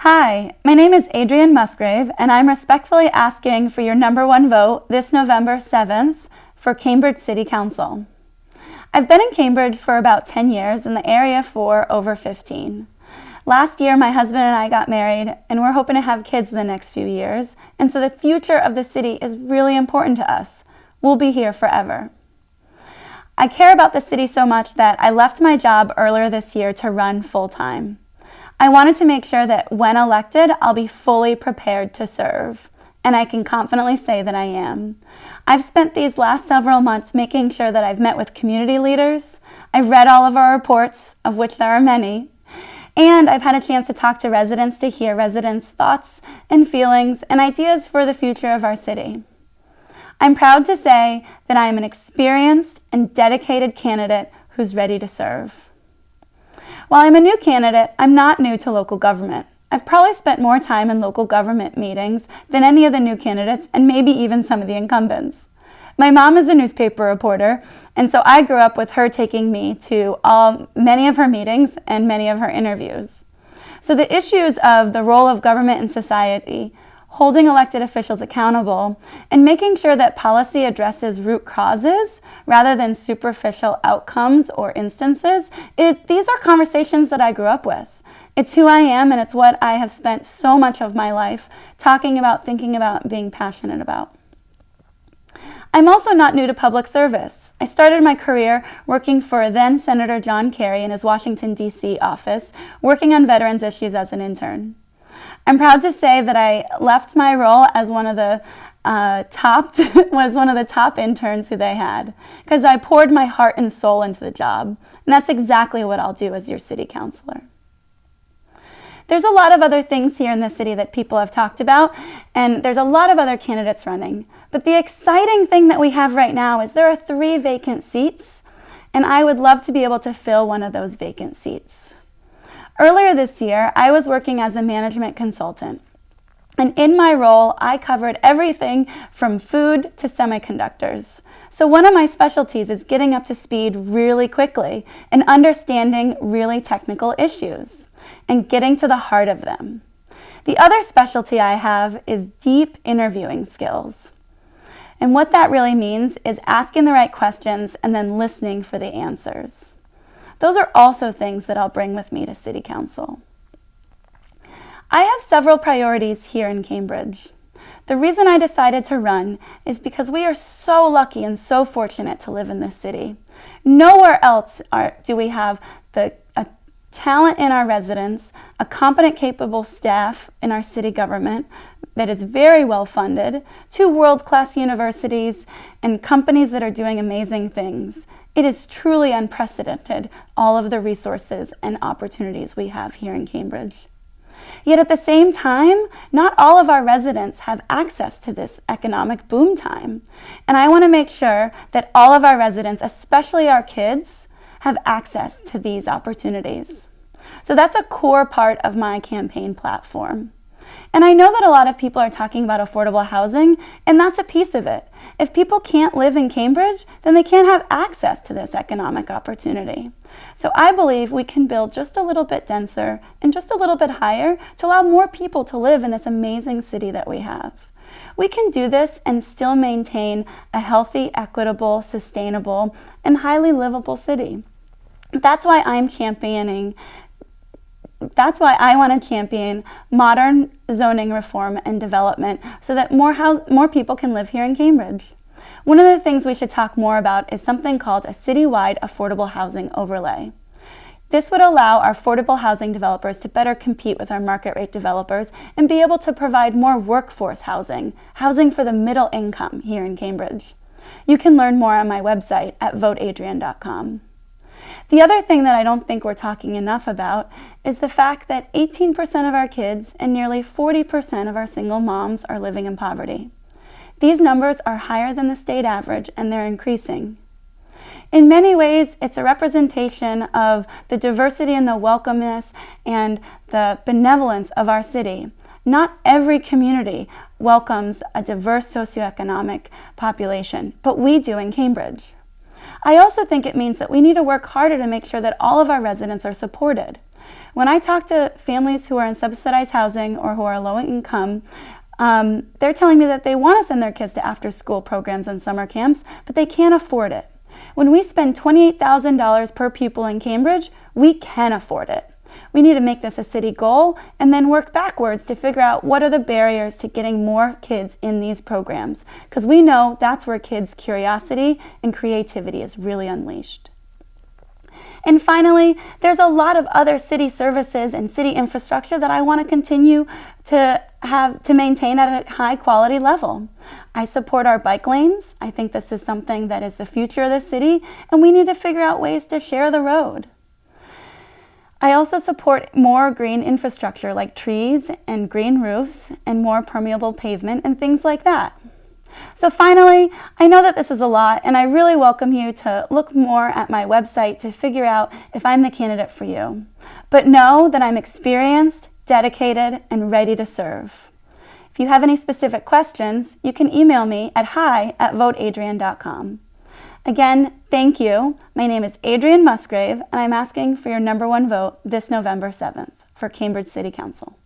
Hi, my name is Adriane Musgrave, and I'm respectfully asking for your #1 vote this November 7th for Cambridge City Council. I've been in Cambridge for about 10 years, in the area for over 15. Last year, my husband and I got married, and we're hoping to have kids in the next few years, and so the future of the city is really important to us. We'll be here forever. I care about the city so much that I left my job earlier this year to run full-time. I wanted to make sure that when elected, I'll be fully prepared to serve, and I can confidently say that I am. I've spent these last several months making sure that I've met with community leaders, I've read all of our reports, of which there are many, and I've had a chance to talk to residents to hear residents' thoughts and feelings and ideas for the future of our city. I'm proud to say that I am an experienced and dedicated candidate who's ready to serve. While I'm a new candidate, I'm not new to local government. I've probably spent more time in local government meetings than any of the new candidates and maybe even some of the incumbents. My mom is a newspaper reporter, and so I grew up with her taking me to many of her meetings and many of her interviews. So the issues of the role of government in society, holding elected officials accountable, and making sure that policy addresses root causes rather than superficial outcomes or instances, these are conversations that I grew up with. It's who I am, and it's what I have spent so much of my life talking about, thinking about, and being passionate about. I'm also not new to public service. I started my career working for then Senator John Kerry in his Washington, D.C. office, working on veterans issues as an intern. I'm proud to say that I left my role as one of the top interns who they had, because I poured my heart and soul into the job, and that's exactly what I'll do as your city councilor. There's a lot of other things here in the city that people have talked about, and there's a lot of other candidates running. But the exciting thing that we have right now is there are 3 vacant seats, and I would love to be able to fill one of those vacant seats. Earlier this year, I was working as a management consultant, and in my role, I covered everything from food to semiconductors. So one of my specialties is getting up to speed really quickly and understanding really technical issues and getting to the heart of them. The other specialty I have is deep interviewing skills. And what that really means is asking the right questions and then listening for the answers. Those are also things that I'll bring with me to City Council. I have several priorities here in Cambridge. The reason I decided to run is because we are so lucky and so fortunate to live in this city. Nowhere else do we have a talent in our residents, a competent, capable staff in our city government that is very well funded, 2 world-class universities, and companies that are doing amazing things. It is truly unprecedented, all of the resources and opportunities we have here in Cambridge. Yet at the same time, not all of our residents have access to this economic boom time. And I want to make sure that all of our residents, especially our kids, have access to these opportunities. So that's a core part of my campaign platform. And I know that a lot of people are talking about affordable housing, and that's a piece of it. If people can't live in Cambridge, then they can't have access to this economic opportunity. So I believe we can build just a little bit denser and just a little bit higher to allow more people to live in this amazing city that we have. We can do this and still maintain a healthy, equitable, sustainable, and highly livable city. That's why I want to champion modern zoning reform and development so that more people can live here in Cambridge. One of the things we should talk more about is something called a citywide affordable housing overlay. This would allow our affordable housing developers to better compete with our market rate developers and be able to provide more workforce housing for the middle income here in Cambridge. You can learn more on my website at voteadriane.com. The other thing that I don't think we're talking enough about is the fact that 18% of our kids and nearly 40% of our single moms are living in poverty. These numbers are higher than the state average, and they're increasing. In many ways, it's a representation of the diversity and the welcomeness and the benevolence of our city. Not every community welcomes a diverse socioeconomic population, but we do in Cambridge. I also think it means that we need to work harder to make sure that all of our residents are supported. When I talk to families who are in subsidized housing or who are low income, they're telling me that they want to send their kids to after-school programs and summer camps, but they can't afford it. When we spend $28,000 per pupil in Cambridge, we can afford it. We need to make this a city goal and then work backwards to figure out what are the barriers to getting more kids in these programs, because we know that's where kids' curiosity and creativity is really unleashed. And finally, there's a lot of other city services and city infrastructure that I want to continue to maintain at a high quality level. I support our bike lanes. I think this is something that is the future of the city, and we need to figure out ways to share the road. I also support more green infrastructure like trees and green roofs and more permeable pavement and things like that. So finally, I know that this is a lot, and I really welcome you to look more at my website to figure out if I'm the candidate for you. But know that I'm experienced, dedicated, and ready to serve. If you have any specific questions, you can email me at hi@voteadriane.com. Again, thank you. My name is Adriane Musgrave, and I'm asking for your #1 vote this November 7th for Cambridge City Council.